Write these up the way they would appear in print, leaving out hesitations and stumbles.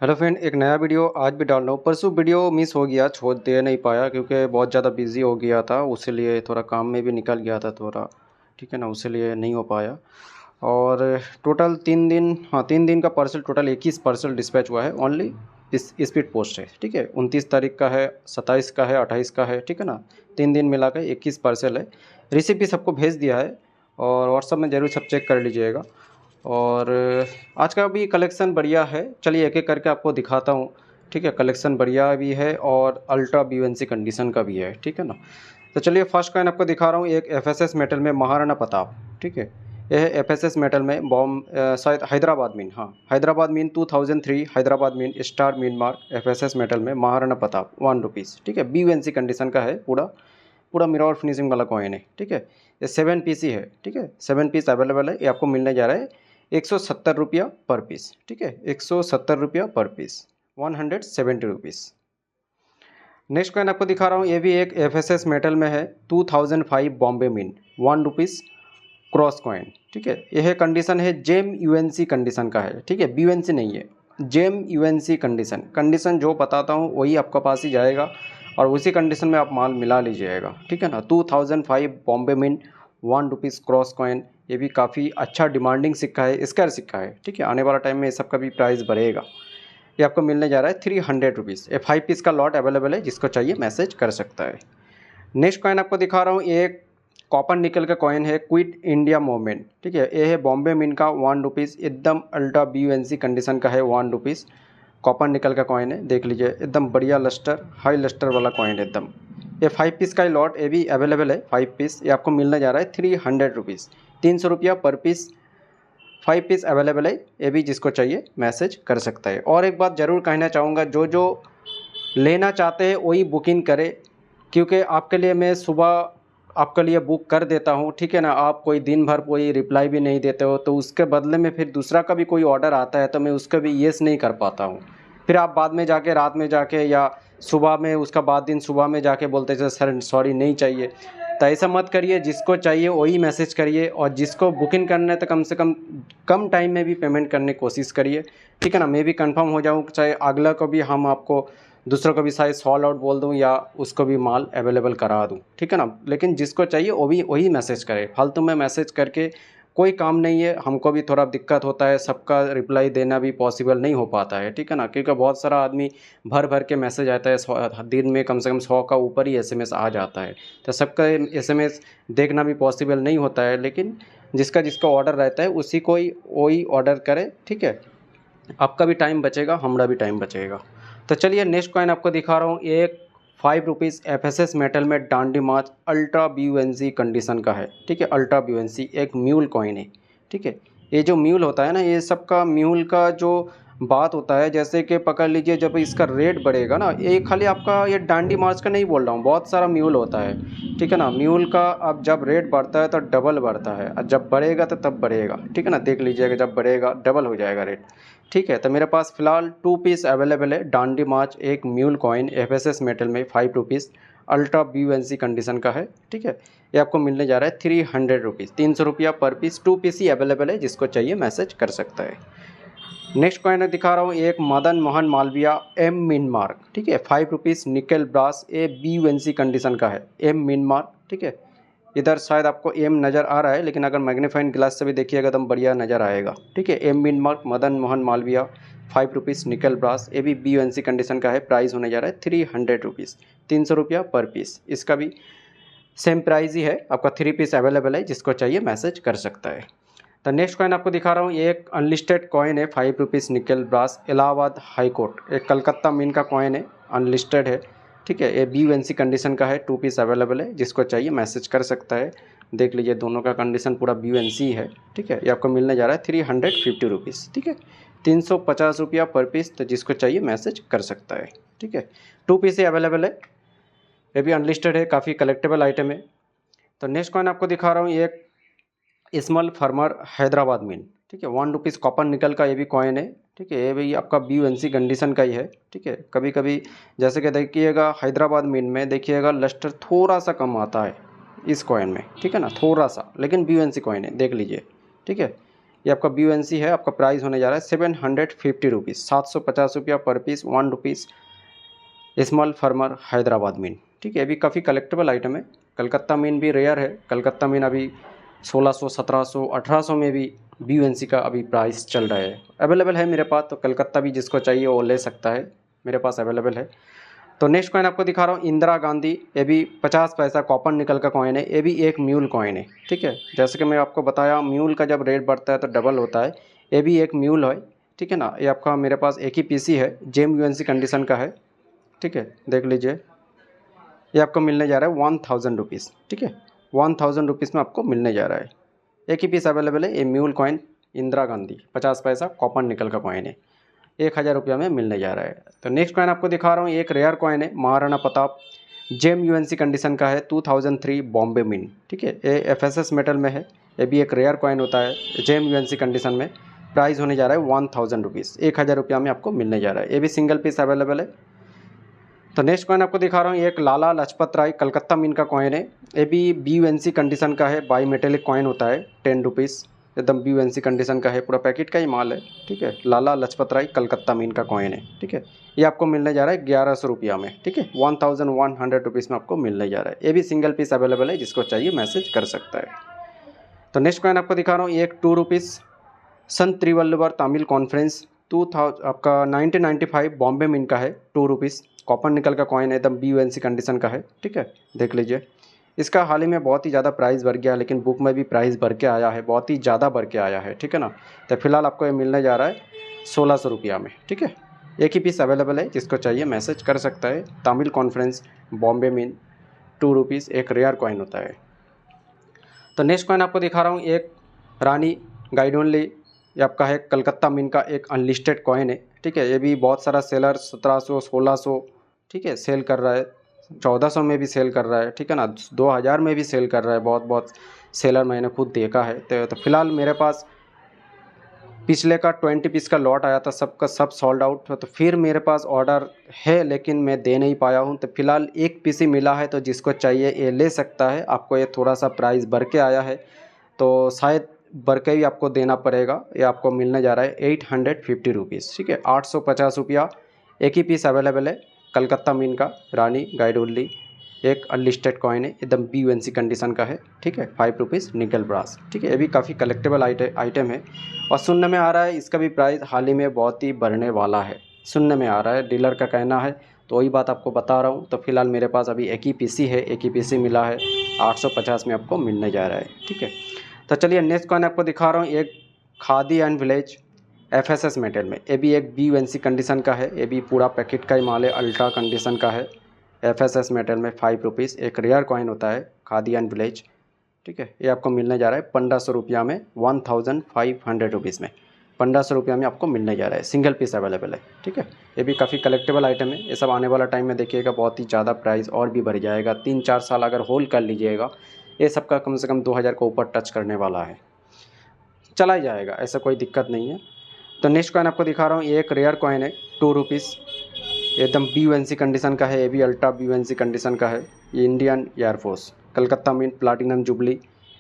Hello friend, एक नया video आज भी डाल रहा हूँ। परसों वीडियो मिस हो गया, छोड़ दे नहीं पाया क्योंकि बहुत ज़्यादा बिजी हो गया था, उसीलिए थोड़ा काम में भी निकल गया था थोड़ा, ठीक है ना, उसीलिए नहीं हो पाया। और टोटल 3 दिन, हाँ 3 दिन का पार्सल, टोटल 21 पार्सल डिस्पैच हुआ है। ओनली इस स्पीड पोस्ट है, ठीक है। 29 तारीख का है, 27 का है, 28 का है, ठीक है ना। 3 दिन मिला कर 21 पार्सल है। रिसिप्ट भी सबको भेज दिया है और व्हाट्सअप में ज़रूर सब चेक कर लीजिएगा। और आज का भी कलेक्शन बढ़िया है, चलिए एक एक करके आपको दिखाता हूँ, ठीक है। कलेक्शन बढ़िया भी है और अल्ट्रा बीएनसी कंडीशन का भी है, ठीक है ना। तो चलिए फर्स्ट कॉइन आपको दिखा रहा हूँ, एक एफएसएस मेटल में महाराणा प्रताप, ठीक है। यह है एफएसएस मेटल में शायद हैदराबाद मीन, हाँ Hyderabad mean 2003 Hyderabad mean star mean mark FSS metal में महाराणा प्रताप 1 रुपीज़, ठीक है। बीएनसी कंडीशन का है, पूरा पूरा मिरर फिनिशिंग वाला कॉइन है, ठीक है। ये 7 पीस ही है, ठीक है। 7 पीस अवेलेबल है। ये आपको मिलने जा रहा है 170 रुपया पर पीस, ठीक है। 170 रुपया पर पीस, 170 रुपीज़। नेक्स्ट कॉइन आपको दिखा रहा हूँ, ये भी एक एफएसएस मेटल में है, 2005 बॉम्बे मिन 1 रुपीज़ क्रॉस कॉइन, ठीक है। यह कंडीशन है जेम यूएनसी कंडीशन का है, ठीक है। बीयूएनसी नहीं है, जेम यूएनसी कंडीशन। कंडीशन जो बताता हूँ वही आपका पास ही जाएगा और उसी कंडीशन में आप माल मिला लीजिएगा, ठीक है ना। 2005 बॉम्बे मिन 1 रुपीज़ क्रॉस कॉइन। ये भी काफ़ी अच्छा डिमांडिंग सिक्का है, स्क्वायर सिक्का है, ठीक है। आने वाला टाइम में ये सब का भी प्राइस बढ़ेगा। ये आपको मिलने जा रहा है 300 रुपीज़। ये 5 पीस का लॉट अवेलेबल है, जिसको चाहिए मैसेज कर सकता है। नेक्स्ट कॉइन आपको दिखा रहा हूँ, एक कॉपर निकल का कॉइन है, क्विट इंडिया मूवमेंट, ठीक है। ये है बॉम्बे मिन का 1 रुपीज़, एकदम अल्ट्रा बीयूएनसी कंडीशन का है, 1 रुपीज़ कॉपर निकल का कॉइन है। देख लीजिए एकदम बढ़िया लस्टर, हाई लस्टर वाला कॉइन है एकदम। ये 5 पीस का ही लॉट, ये भी अवेलेबल है 5 पीस। ये आपको मिलने जा रहा है 300 रुपीज़, 300 रुपया पर पीस। 5 पीस अवेलेबल है, ये भी जिसको चाहिए मैसेज कर सकता है। और एक बात ज़रूर कहना चाहूँगा, जो जो लेना चाहते हैं वही बुकिंग करें, क्योंकि आपके लिए मैं सुबह आपके लिए बुक कर देता हूँ, ठीक है ना। आप कोई दिन भर कोई रिप्लाई भी नहीं देते हो, तो उसके बदले में फिर दूसरा का भी कोई ऑर्डर आता है तो मैं उसका भी येस नहीं कर पाता हूँ। फिर आप बाद में जाके, रात में जाके या सुबह में, उसका बाद दिन सुबह में जाके बोलते हैं सर सॉरी नहीं चाहिए। तो ऐसा मत करिए, जिसको चाहिए वही मैसेज करिए और जिसको बुकिंग करना है तो कम से कम टाइम में भी पेमेंट करने की कोशिश करिए, ठीक है ना। मैं भी कंफर्म हो जाऊँ, चाहे अगला को भी हम आपको, दूसरों को भी शायद सॉल्ड आउट बोल दूं या उसको भी माल अवेलेबल करा दूं, ठीक है ना। लेकिन जिसको चाहिए वो भी वही मैसेज करे, फालतू में मैसेज करके कोई काम नहीं है। हमको भी थोड़ा दिक्कत होता है, सबका रिप्लाई देना भी पॉसिबल नहीं हो पाता है, ठीक है ना। क्योंकि बहुत सारा आदमी भर भर के मैसेज आता है, दिन में कम से कम 100 का ऊपर ही एसएमएस आ जाता है, तो सबका एसएमएस देखना भी पॉसिबल नहीं होता है। लेकिन जिसका जिसका ऑर्डर रहता है उसी को ही वही ऑर्डर करे, ठीक है। आपका भी टाइम बचेगा, हमारा भी टाइम बचेगा। तो चलिए नेक्स्ट कॉइन आपको दिखा रहा हूँ, एक 5 रुपीज़ एफएसएस मेटल में डांडी मार्च अल्ट्रा बीयूएनसी कंडीशन का है, ठीक है। अल्ट्रा बीयूएनसी एक म्यूल कॉइन है, ठीक है। ये जो म्यूल होता है ना, ये सब का म्यूल का जो बात होता है, जैसे कि पकड़ लीजिए जब इसका रेट बढ़ेगा ना, ये खाली आपका ये डांडी मार्च का नहीं बोल रहा हूँ, बहुत सारा म्यूल होता है, ठीक है ना। म्यूल का अब जब रेट बढ़ता है तो डबल बढ़ता है, और जब बढ़ेगा तो तब बढ़ेगा, ठीक है ना। देख लीजिएगा जब बढ़ेगा डबल हो जाएगा रेट, ठीक है। तो मेरे पास फ़िलहाल 2 पीस अवेलेबल है, डांडी मार्च एक म्यूल कॉइन एफएसएस मेटल में 5 रुपीज़ अल्ट्रा बीयूएनसी कंडीशन का है, ठीक है। ये आपको मिलने जा रहा है 300 रुपीज़, 300 रुपया पर पीस। 2 पीस ही अवेलेबल है, जिसको चाहिए मैसेज कर सकता है। नेक्स्ट कॉइन दिखा रहा हूँ, एक मदन मोहन मालविया एम मिन मार्क, ठीक है। 5 रुपीज़ निकल ब्रास, ए बीयूएनसी कंडीशन का है, एम मिन मार्क, ठीक है। इधर शायद आपको एम नज़र आ रहा है, लेकिन अगर मैग्नीफाइंग ग्लास से भी देखिएगा तो बढ़िया नज़र आएगा, ठीक है। एम मिन मार्क मदन मोहन मालविया 5 रुपीज़ निकल ब्रास, ये भी बीयूएनसी कंडीशन का है। प्राइस होने जा रहा है 300 रुपीज़, 300 रुपया पर पीस। इसका भी सेम प्राइस ही है, आपका 3 पीस अवेलेबल है, जिसको चाहिए मैसेज कर सकता है। तो नेक्स्ट कॉइन आपको दिखा रहा हूँ, ये एक अनलिस्टेड कॉइन है, 5 रुपीज़ निकल ब्रास इलाहाबाद हाई कोर्ट, एक कलकत्ता मिन का कॉइन है, अनलिस्टेड है, ठीक है। ये बीयूएनसी कंडीशन का है, 2 पीस अवेलेबल है, जिसको चाहिए मैसेज कर सकता है। देख लीजिए दोनों का कंडीशन पूरा बीयूएनसी है, ठीक है। ये आपको मिलने जा रहा है 350 रुपीज़, ठीक है। 350 रुपया पर पीस, तो जिसको चाहिए मैसेज कर सकता है, ठीक है। 2 पीस ही अवेलेबल है, ये भी अनलिस्टेड है, काफ़ी कलेक्टेबल आइटम है। तो नेक्स्ट कॉइन आपको दिखा रहा हूँ, एक स्मॉल फार्मर हैदराबाद मिन, ठीक है। 1 रुपीज़ कॉपर निकल का ये भी कॉइन है, ठीक है। ये भी आपका बीयूएनसी कंडीशन का ही है, ठीक है। कभी कभी जैसे कि देखिएगा हैदराबाद मिन में देखिएगा लस्टर थोड़ा सा कम आता है इस कॉइन में, ठीक है ना, थोड़ा सा, लेकिन बीयूएनसी कॉइन है, देख लीजिए, ठीक है। ये आपका BUNC है, आपका प्राइस होने जा रहा है 750 रुपीज़, 750 रुपया पर piece, 1 rupees small farmer Hyderabad mean. ठीक है, अभी काफ़ी कलेक्टेबल आइटम है। कलकत्ता मीन भी रेयर है, कलकत्ता मीन अभी 1600, 1700, 1800 में भी BUNC का अभी प्राइस चल रहा है। अवेलेबल है मेरे पास, तो कलकत्ता भी जिसको चाहिए वो ले सकता है, मेरे पास अवेलेबल है। तो नेक्स्ट कॉइन आपको दिखा रहा हूँ इंदिरा गांधी। ये भी 50 पैसा कॉपर निकल का कॉइन है, ये भी एक म्यूल कॉइन है। ठीक है, जैसे कि मैं आपको बताया म्यूल का जब रेट बढ़ता है तो डबल होता है, ये भी एक म्यूल है। ठीक है ना, ये आपका मेरे पास एक ही पीसी है, JMUNC कंडीशन का है। ठीक है, देख लीजिए, ये आपको मिलने जा रहा है 1000 रुपीज़। ठीक है, 1000 रुपीज़ में आपको मिलने जा रहा है, एक ही पीस अवेलेबल है। ये म्यूल कॉइन इंदिरा गांधी 50 पैसा कॉपर निकल का कॉइन है, 1000 रुपया में मिलने जा रहा है। तो नेक्स्ट कॉइन आपको दिखा रहा हूँ, एक रेयर कॉइन है, महाराणा प्रताप, JMUNC कंडीशन का है, 2003 बॉम्बे मिन। ठीक है, ये FSS मेटल में है, ये भी एक रेयर कॉइन होता है, JMUNC कंडीशन में। प्राइस होने जा रहा है 1000 रुपीज़, 1000 रुपया में आपको मिलने जा रहा है, ये भी सिंगल पीस अवेलेबल है। तो नेक्स्ट कॉइन आपको दिखा रहा हूँ, एक लाला लाजपत राय कलकत्ता मिन का कॉइन है, ये भी BUNC कंडीशन का है, बाई मेटेलिक कॉइन होता है, 10 रुपीज़, एकदम BUNC कंडीशन का है, पूरा पैकेट का ही माल है। ठीक है, लाला लाजपत राय कलकत्ता मिन का कॉइन है। ठीक है, ये आपको मिलने जा रहा है 1100 रुपया में। ठीक है, 1100 रुपीज़ में आपको मिलने जा रहा है, ये भी सिंगल पीस अवेलेबल है, जिसको चाहिए मैसेज कर सकता है। तो नेक्स्ट कॉइन आपको दिखा रहा हूँ, एक 2 रुपीज़ संत त्रिवल्लुवर तमिल कॉन्फ्रेंस 2000 आपका 1995 बॉम्बे मिन का है, 2 रुपीज़, कॉपर निकल का कॉइन है, एकदम BUNC कंडीशन का है। ठीक है, देख लीजिए, इसका हाल ही में बहुत ही ज़्यादा प्राइस बढ़ गया है, लेकिन बुक में भी प्राइस बढ़ के आया है, बहुत ही ज़्यादा बढ़ के आया है। ठीक है ना, तो फिलहाल आपको ये मिलने जा रहा है 1600 रुपया में। ठीक है, एक ही पीस अवेलेबल है, जिसको चाहिए मैसेज कर सकता है। तमिल कॉन्फ्रेंस बॉम्बे मिन 2 रुपीज़, एक रेयर कॉइन होता है। तो नेक्स्ट कॉइन आपको दिखा रहा हूँ, एक रानी गाइड ओनली, ये आपका है कलकत्ता मिन का एक अनलिस्टेड कॉइन है। ठीक है, ये भी बहुत सारा सेलर 1700, 1600, ठीक है, सेल कर रहा है, 1400 में भी सेल कर रहा है। ठीक है ना, 2000 में भी सेल कर रहा है, बहुत बहुत सेलर मैंने खुद देखा है। तो फिलहाल मेरे पास पिछले का 20 पीस का लॉट आया था, सबका सब सोल्ड आउट। तो फिर मेरे पास ऑर्डर है, लेकिन मैं दे नहीं पाया हूँ। तो फिलहाल एक पीस ही मिला है, तो जिसको चाहिए ये ले सकता है। आपको ये थोड़ा सा प्राइस बढ़ के आया है, तो शायद बढ़ के ही आपको देना पड़ेगा। ये आपको मिलने जा रहा है 850 रुपीज़। ठीक है, 850 रुपया, एक ही पीस अवेलेबल है, कलकत्ता मिन का रानी गाइड ओनली, एक अनलिस्टेड कॉइन है, एकदम BUNC कंडीशन का है। ठीक है, 5 रुपीज़ निकल ब्रास। ठीक है, ये भी काफ़ी कलेक्टेबल आइटम है, और सुनने में आ रहा है इसका भी प्राइस हाल ही में बहुत ही बढ़ने वाला है, सुनने में आ रहा है, डीलर का कहना है, तो वही बात आपको बता रहा हूँ। तो फिलहाल मेरे पास अभी एक ही पीसी है, एक ही पीसी मिला है, 850 में आपको मिलने जा रहा है। ठीक है, तो चलिए नेक्स्ट कॉइन आपको दिखा रहा हूँ, एक khadi and village FSS metal में, ये भी एक BUNC कंडीशन का है, ये भी पूरा पैकेट का ही माल है, अल्ट्रा कंडीशन का है, FSS मेटल में 5 रुपीज़, एक रेयर कॉइन होता है खादी एंड विलेज। ठीक है, ये आपको मिलने जा रहा है 1500 रुपया में, 1500 रुपीज़ में, 1500 रुपया में आपको मिलने जा रहा है, सिंगल पीस अवेलेबल है। ठीक है, ये भी काफ़ी कलेक्टेबल आइटम है, ये सब आने वाला टाइम में देखिएगा बहुत ही ज़्यादा प्राइस और भी बढ़ जाएगा। 3-4 साल अगर होल्ड कर लीजिएगा, ये सब का कम से कम 2000 को ऊपर टच करने वाला है, चला ही जाएगा, ऐसा कोई दिक्कत नहीं है। तो नेक्स्ट कॉइन आपको दिखा रहा हूँ, ये एक रेयर कॉइन है, 2 रुपीज़, एकदम BUNC कंडीशन का है, ये भी अल्ट्रा BUNC कंडीशन का है, ये Indian air force Calcutta mint platinum jubilee,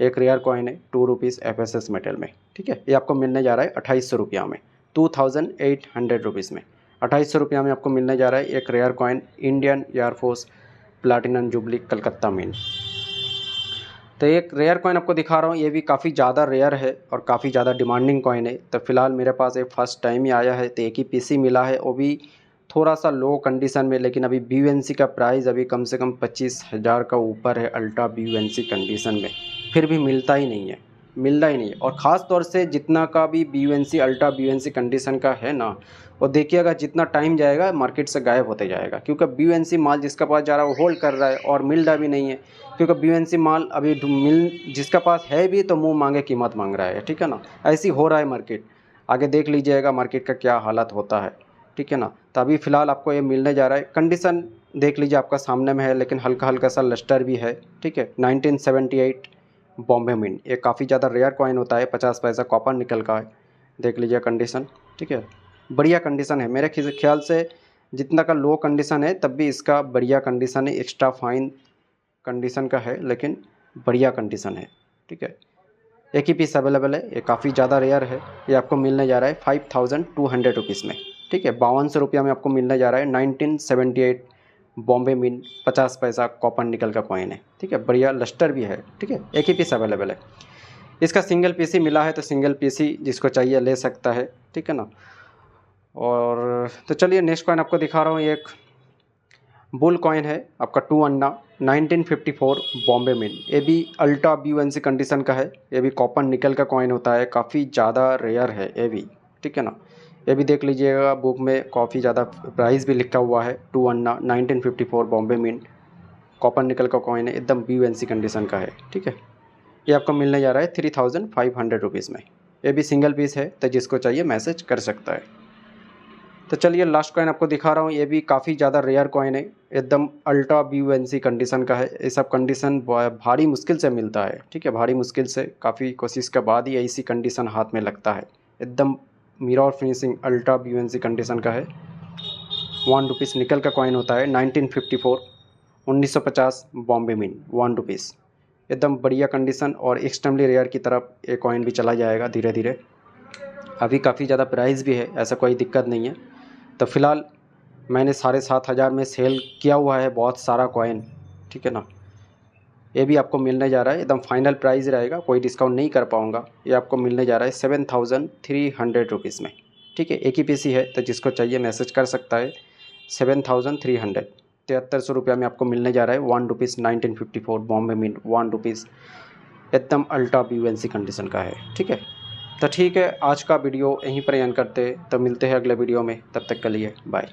एक रेयर कॉइन है, 2 रुपीज़ FSS मेटल में। ठीक है, ये आपको मिलने जा रहा है 2800 रुपया में, 2800 रुपीज़ में, 2800 रुपया में आपको मिलने जा रहा है एक rare coin Indian air force platinum jubilee Calcutta mint. तो एक रेयर कॉइन आपको दिखा रहा हूँ, ये भी काफ़ी ज़्यादा रेयर है और काफ़ी ज़्यादा डिमांडिंग कॉइन है। तो फिलहाल मेरे पास एक फ़र्स्ट टाइम ही आया है, तो एक ही पीसी मिला है, वो भी थोड़ा सा लो कंडीशन में, लेकिन अभी BUNC का प्राइस अभी कम से कम 25,000 का ऊपर है अल्ट्रा BUNC कंडीशन में, फिर भी मिलता ही नहीं है, मिलता ही नहीं है। और ख़ास तौर से जितना का भी BUNC अल्ट्रा BUNC कंडीशन का है ना, वो देखिएगा जितना टाइम जाएगा मार्केट से गायब होते जाएगा, क्योंकि BUNC माल जिसका पास जा रहा है वो होल्ड कर रहा है और मिल रहा भी नहीं है, क्योंकि BUNC माल अभी मिल जिसका पास है भी तो मुंह मांगे कीमत मांग रहा है। ठीक है ना, ऐसी हो रहा है मार्केट, आगे देख लीजिएगा मार्केट का क्या हालत होता है। ठीक है ना, तो अभी फ़िलहाल आपको ये मिलने जा रहा है, कंडीशन देख लीजिए आपका सामने में है, लेकिन हल्का हल्का सा लस्टर भी है। ठीक है, 1978 बॉम्बे मिंट, ये काफ़ी ज़्यादा रेयर कॉइन होता है, 50 पैसा कॉपर निकल का है, देख लीजिए कंडीशन। ठीक है, बढ़िया कंडीशन है, मेरे ख्याल से जितना का लो कंडीशन है तब भी इसका बढ़िया कंडीशन है, एक्स्ट्रा फाइन कंडीशन का है, लेकिन बढ़िया कंडीशन है। ठीक है, एक ही पीस अवेलेबल है, ये काफ़ी ज़्यादा रेयर है। ये आपको मिलने जा रहा है 5200 रुपीज़ में, ठीक है। 5200 में आपको मिलने जा रहा है। 1978 बॉम्बे मिंट 50 पैसा कॉपर निकल का कॉइन है, ठीक है। बढ़िया लस्टर भी है, ठीक है। एक ही पीस अवेलेबल है। इसका सिंगल पीस ही मिला है, तो सिंगल पीस ही जिसको चाहिए ले सकता है, ठीक है ना। और तो चलिए नेक्स्ट कॉइन आपको दिखा रहा हूँ। ये एक बुल कॉइन है आपका 2 अन्ना 1954 बॉम्बे मिंट। ये भी अल्ट्रा BUNC कंडीशन का है। ये भी कॉपर निकल का कॉइन होता है, काफ़ी ज़्यादा रेयर है ये भी, ठीक है ना। ये भी देख लीजिएगा, बुक में काफ़ी ज़्यादा प्राइस भी लिखा हुआ है। 2 अन्ना 1954 बॉम्बे मिंट कॉपर निकल का कॉइन है, एकदम BUNC कंडीशन का है, ठीक है। ये आपको मिलने जा रहा है 3500 रुपीज़ में। ये भी सिंगल पीस है, तो जिसको चाहिए मैसेज कर सकता है। तो चलिए लास्ट कॉइन आपको दिखा रहा हूँ। ये भी काफ़ी ज़्यादा रेयर कॉइन है, एकदम अल्ट्रा BUNC कंडीशन का है। ये सब कंडीशन भारी मुश्किल से मिलता है, ठीक है। भारी मुश्किल से, काफ़ी कोशिश के बाद ही ऐसी कंडीशन हाथ में लगता है। एकदम mirror finishing ultra BUNC condition का है। 1 रुपीज़ निकल का कॉइन होता है। 1954 1950 बॉम्बे मिंट 1 रुपीज़, एकदम बढ़िया कंडीशन और एक्सट्रीमली रेयर की तरफ ये कॉइन भी चला जाएगा धीरे धीरे। अभी काफ़ी ज़्यादा प्राइस भी है, ऐसा कोई दिक्कत नहीं है। तो फ़िलहाल मैंने 7500 में सेल किया हुआ है बहुत सारा कॉइन, ठीक है ना। ये भी आपको मिलने जा रहा है, एकदम फाइनल प्राइस रहेगा, कोई डिस्काउंट नहीं कर पाऊँगा। ये आपको मिलने जा रहा है 7300 रुपीज़ में, ठीक है। एक ही पीस ही है, तो जिसको चाहिए मैसेज कर सकता है। 7300 7300 रुपया में आपको मिलने जा रहा है। 1 रुपीज़ 1954 बॉम्बे मिंट 1 रुपीज़, एकदम अल्ट्रा BUNC कंडीशन का है, ठीक है। तो ठीक है, आज का वीडियो यहीं पर एंड करते हैं। तो मिलते हैं अगले वीडियो में, तब तक के लिए बाय।